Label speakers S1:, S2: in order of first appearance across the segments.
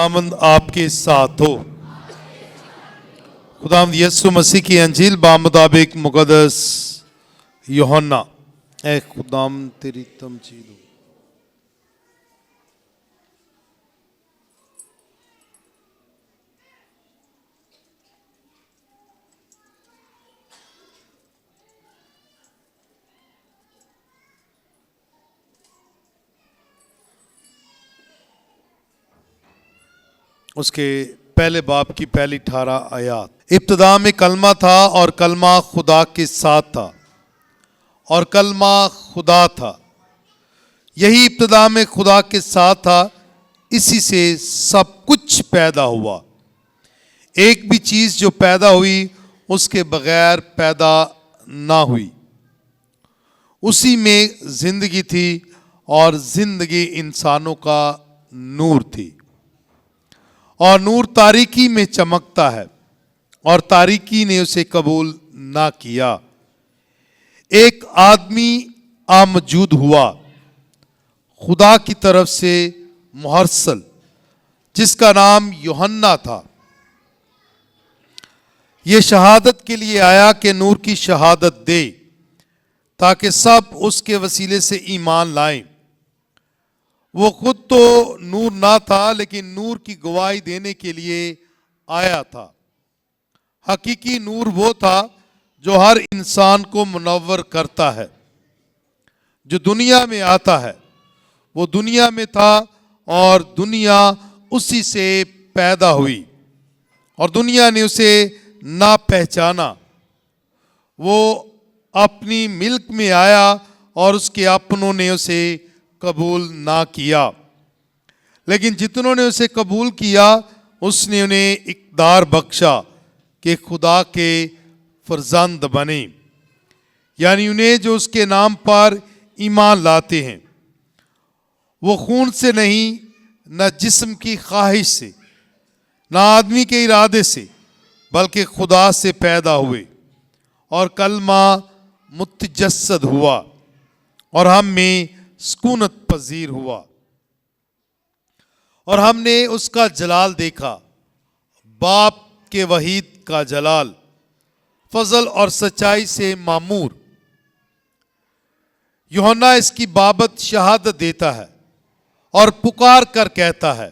S1: खुदावंद आपके साथ हो। खुदावंद यीशु मसीह की अंजील बामुताबिक मुक़द्दस यूहन्ना। ऐ खुदावंद तेरी तमजीद हो। उसके पहले बाब की पहली 18 आयत। इब्तिदा में कलमा था और कलमा खुदा के साथ था और कलमा खुदा था। यही इब्तिदा में खुदा के साथ था, इसी से सब कुछ पैदा हुआ। एक भी चीज़ जो पैदा हुई उसके बगैर पैदा ना हुई। उसी में जिंदगी थी और जिंदगी इंसानों का नूर थी और नूर तारीकी में चमकता है और तारीकी ने उसे कबूल ना किया। एक आदमी आमजूद हुआ खुदा की तरफ से मुहर्सल, जिसका नाम यूहन्ना था। ये शहादत के लिए आया कि नूर की शहादत दे, ताकि सब उसके वसीले से ईमान लाएं। वो खुद तो नूर ना था, लेकिन नूर की गवाही देने के लिए आया था। हकीकी नूर वो था जो हर इंसान को मुनव्वर करता है। जो दुनिया में आता है वो दुनिया में था और दुनिया उसी से पैदा हुई और दुनिया ने उसे ना पहचाना। वो अपनी मिल्क में आया और उसके अपनों ने उसे कबूल ना किया, लेकिन जितनों ने उसे कबूल किया उसने उन्हें इक़्तिदार बख्शा कि खुदा के फर्जंद बने, यानी उन्हें जो उसके नाम पर ईमान लाते हैं। वो खून से नहीं, न जिस्म की ख्वाहिश से, न आदमी के इरादे से, बल्कि खुदा से पैदा हुए। और कलमा मुतजस्सद हुआ और हम में सुकूनत पजीर हुआ और हमने उसका जलाल देखा, बाप के वहीद का जलाल, फजल और सच्चाई से मामूर। यूहन्ना इसकी बाबत शहादत देता है और पुकार कर कहता है,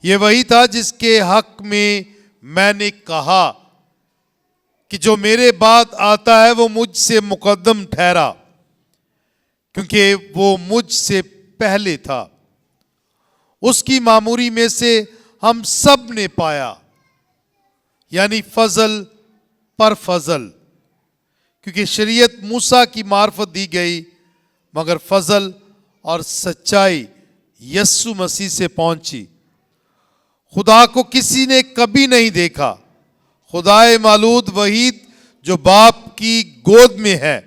S1: ये वही था जिसके हक में मैंने कहा कि जो मेरे बाद आता है वो मुझसे मुकद्दम ठहरा, क्योंकि वो मुझसे पहले था। उसकी मामूरी में से हम सब ने पाया, यानी फजल पर फजल, क्योंकि शरीयत मूसा की मार्फत दी गई, मगर फजल और सच्चाई यीशु मसीह से पहुंची। खुदा को किसी ने कभी नहीं देखा। खुदाए मालूद वहीद जो बाप की गोद में है,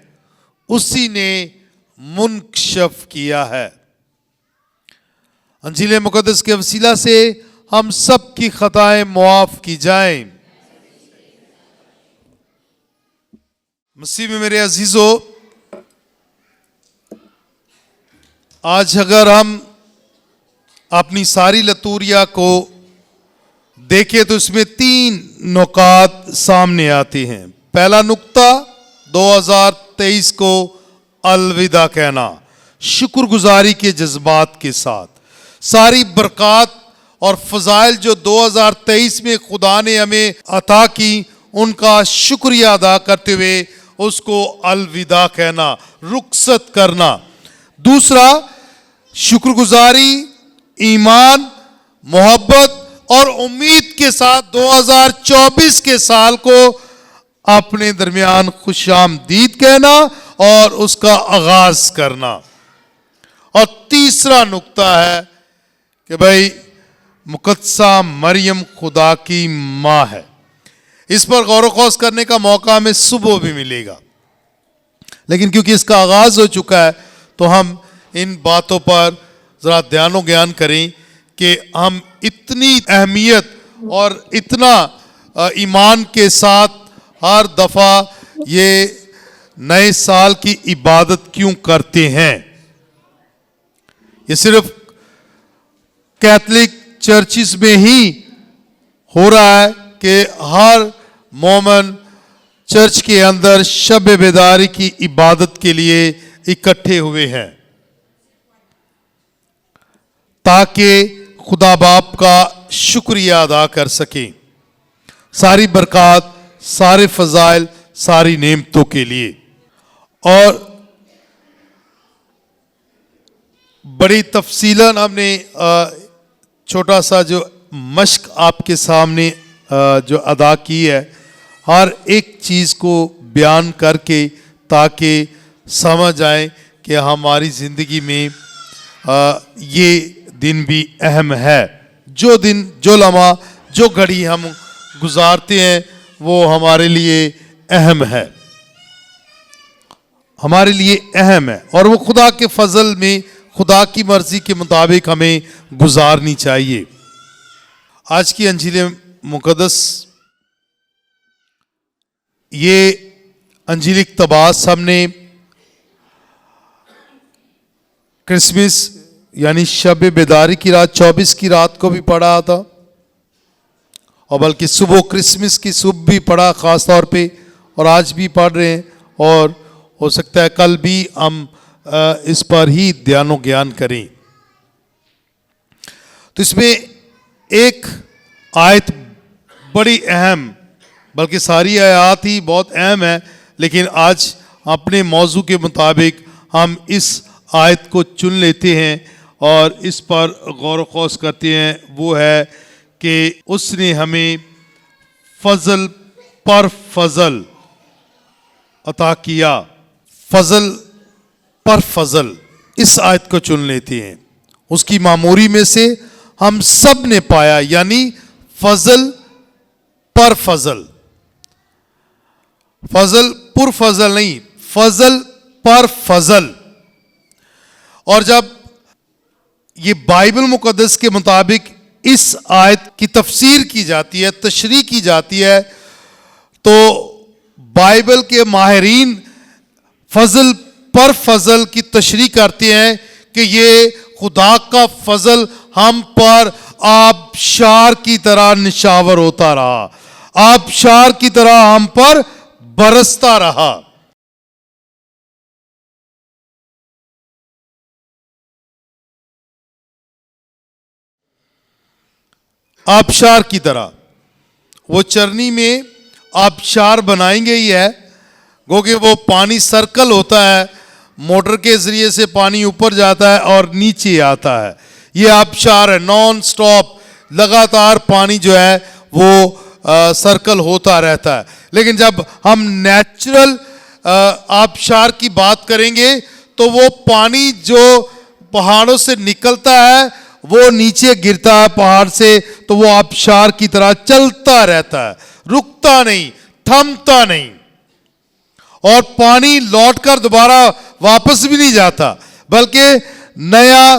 S1: उसी ने मुनकशफ किया है। अंजील मुकद्दस के वसीला से हम सब की खताएं मुआफ की जाएं। मसीह में मेरे अजीजों, आज अगर हम अपनी सारी लतूरिया को देखें तो इसमें 3 नुकात सामने आते हैं। पहला नुक्ता 2023 को अलविदा कहना, शुक्रगुजारी के जज्बात के साथ। सारी बरक़ात और फ़ज़ाइल जो 2023 में खुदा ने हमें अता की, उनका शुक्रिया अदा करते हुए उसको अलविदा कहना, रुखसत करना। दूसरा, शुक्रगुजारी, ईमान, मोहब्बत और उम्मीद के साथ 2024 के साल को अपने दरमियान खुशामदीद कहना और उसका आगाज करना। और तीसरा नुक्ता है कि भाई मुकद्दसा मरियम खुदा की माँ है। इस पर गौर ख़ौस करने का मौका हमें सुबह भी मिलेगा, लेकिन क्योंकि इसका आगाज हो चुका है तो हम इन बातों पर ज़रा ध्यानो ज्ञान करें कि हम इतनी अहमियत और इतना ईमान के साथ हर दफ़ा ये नए साल की इबादत क्यों करते हैं। ये सिर्फ कैथलिक चर्चिस में ही हो रहा है कि हर मोमन चर्च के अंदर शब बेदारी की इबादत के लिए इकट्ठे हुए हैं ताकि खुदा बाप का शुक्रिया अदा कर सकें सारी बरकत, सारे फजाइल, सारी नेमतों के लिए। और बड़ी तफसीलन हमने छोटा सा जो मश्क आपके सामने जो अदा की है, हर एक चीज़ को बयान करके ताकि समझ आए कि हमारी ज़िंदगी में ये दिन भी अहम है। जो दिन, जो लम्हा, जो घड़ी हम गुजारते हैं वो हमारे लिए अहम है, हमारे लिए अहम है और वो खुदा के फजल में, खुदा की मर्जी के मुताबिक हमें गुजारनी चाहिए। आज की अंजील मुकद्दस, ये अंजील इक़्तिबास हमने क्रिसमस यानी शब बेदारी की रात 24 की रात को भी पढ़ा था और बल्कि सुबह क्रिसमस की सुबह भी पढ़ा ख़ास तौर पे, और आज भी पढ़ रहे हैं और हो सकता है कल भी हम इस पर ही ध्यानो ज्ञान करें। तो इसमें एक आयत बड़ी अहम, बल्कि सारी आयत ही बहुत अहम है, लेकिन आज अपने मौजू के मुताबिक हम इस आयत को चुन लेते हैं और इस पर गौर व खौस करते हैं। वो है कि उसने हमें फजल पर फजल अता किया। फजल पर फजल, इस आयत को चुन लेते हैं। उसकी मामूरी में से हम सब ने पाया, यानी फजल पर फजल, फजल पुर फजल नहीं, फजल पर फजल। और जब ये बाइबल मुकद्दस के मुताबिक इस आयत की तफसीर की जाती है, तशरीह की जाती है, तो बाइबल के माहिरीन फजल पर फजल की तशरीह करते हैं कि ये खुदा का फजल हम पर आबशार की तरह निशावर होता रहा, आबशार की तरह हम पर बरसता रहा। आबशार की तरह, वो चरनी में आबशार बनाएंगे ही है, क्योंकि वो पानी सर्कल होता है, मोटर के जरिए से पानी ऊपर जाता है और नीचे आता है। ये आबशार है, नॉन स्टॉप लगातार पानी जो है वो सर्कल होता रहता है। लेकिन जब हम नेचुरल आबशार की बात करेंगे तो वो पानी जो पहाड़ों से निकलता है वो नीचे गिरता है पहाड़ से, तो वो आबशार की तरह चलता रहता है, रुकता नहीं, थमता नहीं, और पानी लौटकर दोबारा वापस भी नहीं जाता, बल्कि नया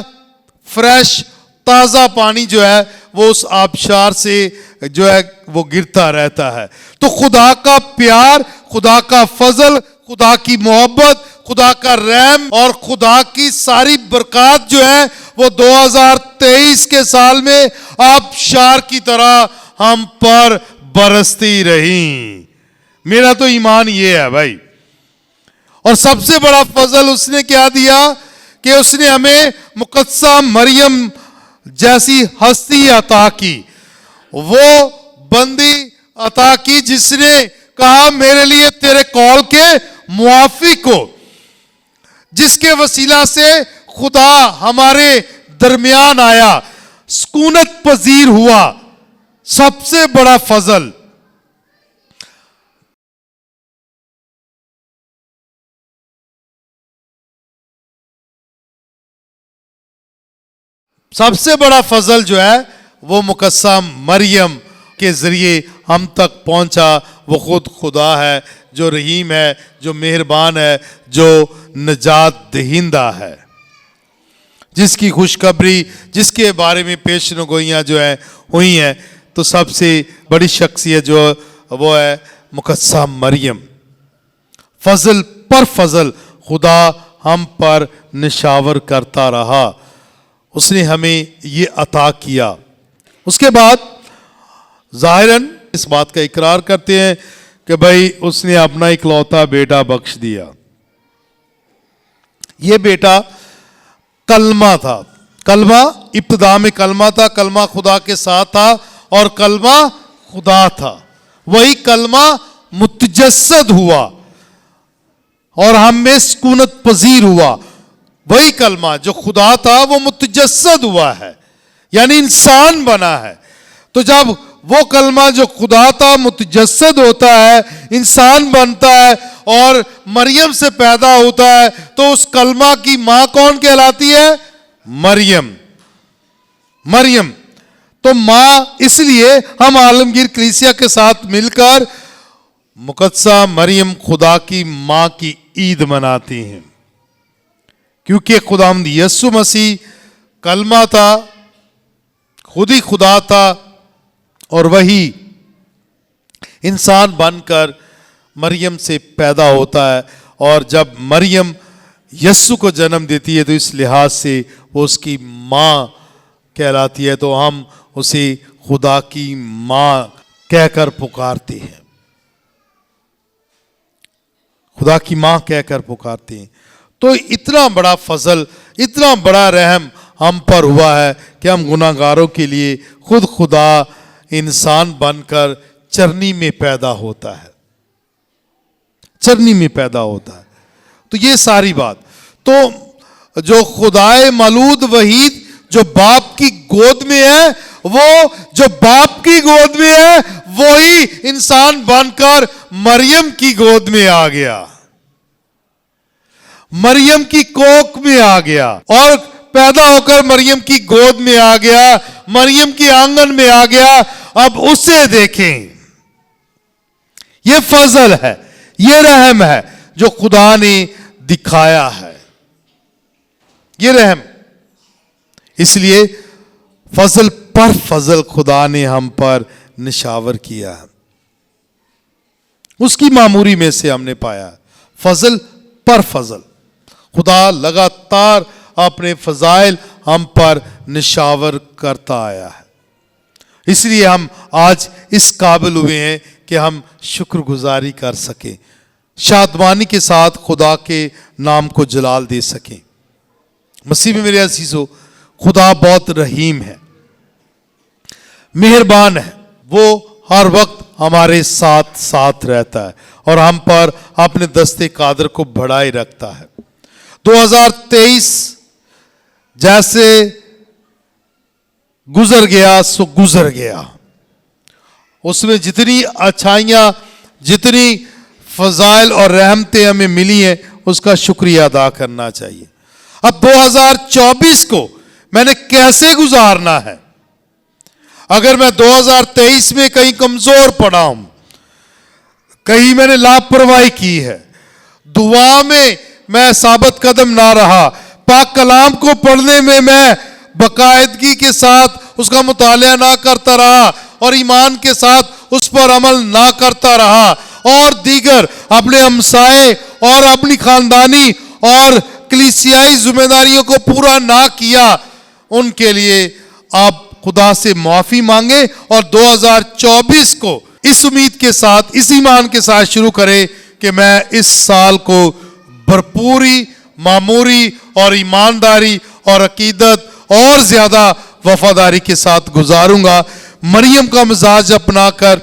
S1: फ्रेश ताज़ा पानी जो है वो उस आबशार से जो है वो गिरता रहता है। तो खुदा का प्यार, खुदा का फजल, खुदा की मोहब्बत, खुदा का रहम और खुदा की सारी बरकत जो है वो 2023 के साल में आबशार की तरह हम पर बरसती रही। मेरा तो ईमान ये है भाई। और सबसे बड़ा फजल उसने क्या दिया कि उसने हमें मुकद्दसा मरियम जैसी हस्ती अता की, वो बंदी अता की जिसने कहा मेरे लिए तेरे कौल के मुआफिक हो, जिसके वसीला से खुदा हमारे दरमियान आया, सुकूनत पजीर हुआ। सबसे बड़ा फजल। सबसे बड़ा फजल जो है वो मुकद्दसा मरियम के जरिए हम तक पहुंचा। वो खुद खुदा है, जो रहीम है, जो मेहरबान है, जो नजात दहिंदा है, जिसकी खुशखबरी, जिसके बारे में पेशनगोइयाँ जो है हुई हैं। तो सबसे बड़ी शख्सियत जो वो है मुकद्दसा मरियम। फजल पर फजल खुदा हम पर निशावर करता रहा। उसने हमें ये अता किया उसके बाद जाहिरन इस बात का इकरार करते हैं कि भाई उसने अपना इकलौता बेटा बख्श दिया। ये बेटा कलमा था। कलमा इब्तिदा में कलमा था, कलमा खुदा के साथ था और कलमा खुदा था। वही कलमा मुतजस्सद हुआ और हम में सुकूनत पजीर हुआ। वही कलमा जो खुदा था वो मुतजस्सद हुआ है, यानी इंसान बना है। तो जब वो कलमा जो खुदा था मुतजस्सद होता है, इंसान बनता है और मरियम से पैदा होता है, तो उस कलमा की मां कौन कहलाती है? मरियम। मरियम तो मां, इसलिए हम आलमगीर कलीसिया के साथ मिलकर मुकद्दसा मरियम खुदा की मां की ईद मनाते हैं, क्योंकि खुदावंद यीशु मसीह कलमा था, खुद ही खुदा था और वही इंसान बनकर मरियम से पैदा होता है। और जब मरियम यीशु को जन्म देती है तो इस लिहाज से वो उसकी मां कहलाती है, तो हम उसे खुदा की मां कहकर पुकारते हैं, खुदा की मां कहकर पुकारते हैं। तो इतना बड़ा फजल, इतना बड़ा रहम हम पर हुआ है कि हम गुनाहगारों के लिए खुद खुदा इंसान बनकर चरनी में पैदा होता है, चरनी में पैदा होता है। तो ये सारी बात, तो जो खुदाए मलूद वहीद जो बाप की गोद में है, वो जो बाप की गोद में है वही इंसान बनकर मरियम की गोद में आ गया, मरियम की कोख में आ गया और पैदा होकर मरियम की गोद में आ गया, मरियम के आंगन में आ गया। अब उसे देखें, यह फजल है, यह रहम है जो खुदा ने दिखाया है, यह रहम। इसलिए फजल पर फजल खुदा ने हम पर निशावर किया है, उसकी मामूरी में से हमने पाया फजल पर फजल। खुदा लगातार अपने फजाइल हम पर निशावर करता आया है, इसलिए हम आज इस काबिल हुए हैं कि हम शुक्रगुजारी कर सकें, शादमानी के साथ खुदा के नाम को जलाल दे सकें। मसीह में मेरे अजीजों, खुदा बहुत रहीम है, मेहरबान है, वो हर वक्त हमारे साथ साथ रहता है और हम पर अपने दस्ते कादर को बढ़ाए रखता है। 2023 जैसे गुजर गया सो गुजर गया, उसमें जितनी अच्छाइयां, जितनी फजाइल और रहमतें हमें मिली हैं उसका शुक्रिया अदा करना चाहिए। अब 2024 को मैंने कैसे गुजारना है? अगर मैं 2023 में कहीं कमजोर पड़ा हूं, कहीं मैंने लापरवाही की है, दुआ में मैं साबित कदम ना रहा, पाक कलाम को पढ़ने में मैं बाकायदगी के साथ उसका मुतालिया ना करता रहा और ईमान के साथ उस पर अमल ना करता रहा और दीगर अपने हमसाए और अपनी खानदानी और कलीसियाई जिम्मेदारियों को पूरा ना किया, उनके लिए आप खुदा से माफी मांगे और 2024 को इस उम्मीद के साथ, इस ईमान के साथ शुरू करें कि मैं इस साल को भरपूरी, मामूरी और ईमानदारी और अकीदत और ज्यादा वफादारी के साथ गुजारूंगा। मरियम का मिजाज अपनाकर,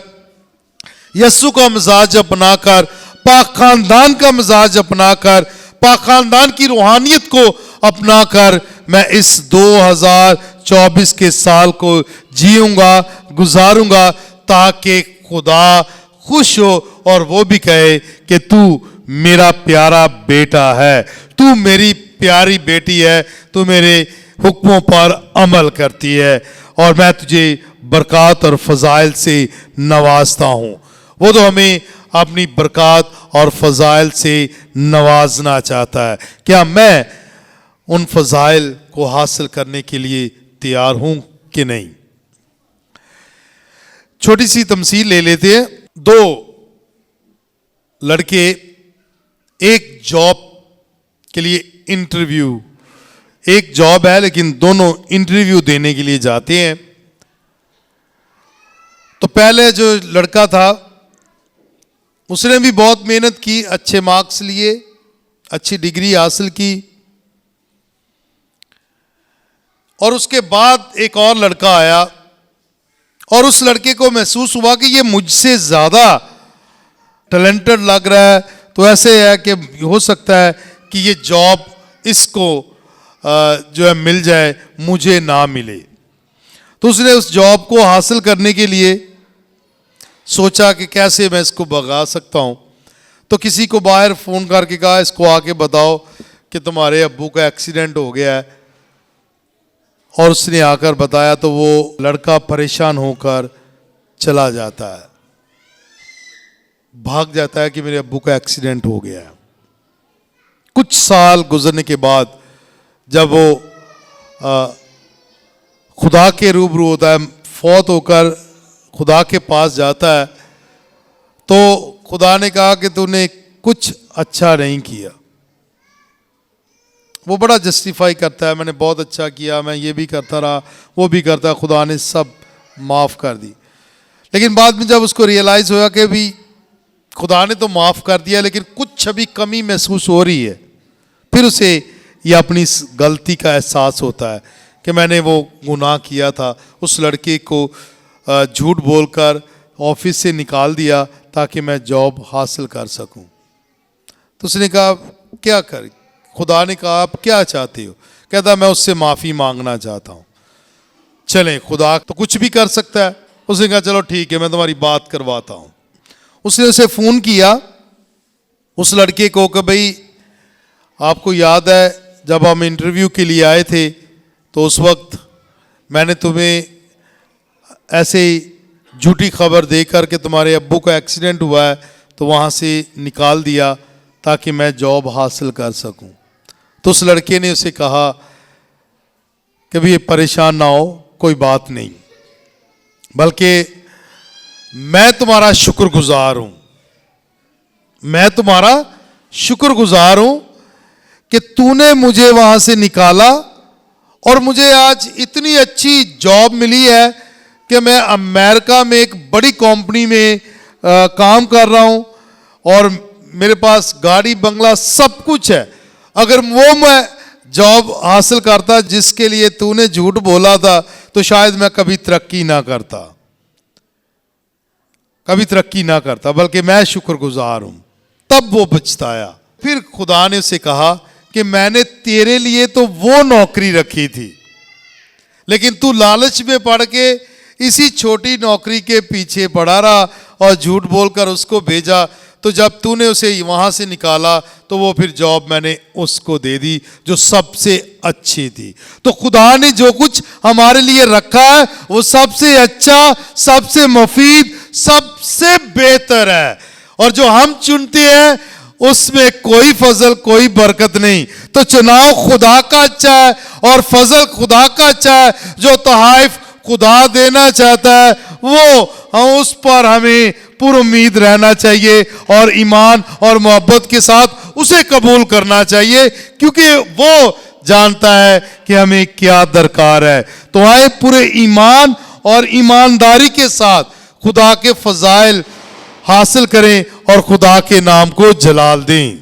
S1: यस्सु का मिजाज अपनाकर, पाक खानदान का मिजाज अपनाकर, पाक खानदान की रूहानियत को अपनाकर मैं इस 2024 के साल को जीऊंगा, गुजारूंगा, ताकि खुदा खुश हो और वो भी कहे कि तू मेरा प्यारा बेटा है, तू मेरी प्यारी बेटी है, तू मेरे हुक्मों पर अमल करती है और मैं तुझे बरकत और फजाइल से नवाजता हूं। वो तो हमें अपनी बरकत और फजाइल से नवाजना चाहता है। क्या मैं उन फजाइल को हासिल करने के लिए तैयार हूं कि नहीं? छोटी सी तमसील ले लेते हैं। दो लड़के एक जॉब के लिए इंटरव्यू, एक जॉब है लेकिन दोनों इंटरव्यू देने के लिए जाते हैं। तो पहले जो लड़का था उसने भी बहुत मेहनत की, अच्छे मार्क्स लिए, अच्छी डिग्री हासिल की, और उसके बाद एक और लड़का आया और उस लड़के को महसूस हुआ कि ये मुझसे ज़्यादा टैलेंटेड लग रहा है, तो ऐसे है कि हो सकता है कि ये जॉब इसको जो है मिल जाए, मुझे ना मिले। तो उसने उस जॉब को हासिल करने के लिए सोचा कि कैसे मैं इसको भगा सकता हूँ। तो किसी को बाहर फ़ोन करके कहा इसको आके बताओ कि तुम्हारे अब्बू का एक्सीडेंट हो गया है, और उसने आकर बताया तो वो लड़का परेशान होकर चला जाता है, भाग जाता है कि मेरे अब्बू का एक्सीडेंट हो गया है। कुछ साल गुजरने के बाद जब वो खुदा के रूबरू होता है, फौत होकर खुदा के पास जाता है, तो खुदा ने कहा कि तूने कुछ अच्छा नहीं किया। वो बड़ा जस्टिफाई करता है, मैंने बहुत अच्छा किया, मैं ये भी करता रहा, वो भी करता, खुदा ने सब माफ़ कर दी। लेकिन बाद में जब उसको रियलाइज़ हुआ कि भी खुदा ने तो माफ़ कर दिया लेकिन कुछ अभी कमी महसूस हो रही है, फिर उसे ये अपनी गलती का एहसास होता है कि मैंने वो गुनाह किया था, उस लड़के को झूठ बोलकर ऑफिस से निकाल दिया ताकि मैं जॉब हासिल कर सकूं। तो उसने कहा क्या कर, खुदा ने कहा आप क्या चाहते हो? कहता मैं उससे माफ़ी मांगना चाहता हूँ। चलें, खुदा तो कुछ भी कर सकता है। उसने कहा चलो ठीक है, मैं तुम्हारी बात करवाता हूँ। उसने उसे फ़ोन किया उस लड़के को कि भाई आपको याद है जब हम इंटरव्यू के लिए आए थे तो उस वक्त मैंने तुम्हें ऐसे झूठी खबर देकर कि तुम्हारे अब्बू का एक्सीडेंट हुआ है तो वहाँ से निकाल दिया ताकि मैं जॉब हासिल कर सकूं। तो उस लड़के ने उसे कहा कि भाई परेशान ना हो, कोई बात नहीं, बल्कि मैं तुम्हारा शुक्रगुजार हूं, मैं तुम्हारा शुक्रगुजार हूं कि तूने मुझे वहां से निकाला और मुझे आज इतनी अच्छी जॉब मिली है कि मैं अमेरिका में एक बड़ी कंपनी में काम कर रहा हूं और मेरे पास गाड़ी बंगला सब कुछ है। अगर वो मैं जॉब हासिल करता जिसके लिए तूने झूठ बोला था तो शायद मैं कभी तरक्की ना करता, कभी तरक्की ना करता, बल्कि मैं शुक्रगुजार हूं। तब वो पछताया। फिर खुदा ने उसे कहा कि मैंने तेरे लिए तो वो नौकरी रखी थी लेकिन तू लालच में पड़ के इसी छोटी नौकरी के पीछे पड़ा रहा और झूठ बोलकर उसको भेजा, तो जब तूने उसे वहां से निकाला तो वो फिर जॉब मैंने उसको दे दी जो सबसे अच्छी थी। तो खुदा ने जो कुछ हमारे लिए रखा है वो सबसे अच्छा, सबसे मुफीद, सबसे बेहतर है, और जो हम चुनते हैं उसमें कोई फजल, कोई बरकत नहीं। तो चुनाव खुदा का अच्छा है और फजल खुदा का अच्छा है। जो तोहाइफ खुदा देना चाहता है वो हम उस पर हमें पूरी उम्मीद रहना चाहिए और ईमान और मोहब्बत के साथ उसे कबूल करना चाहिए, क्योंकि वो जानता है कि हमें क्या दरकार है। तो आए पूरे ईमान और ईमानदारी के साथ खुदा के फजाइल हासिल करें और खुदा के नाम को जलाल दें।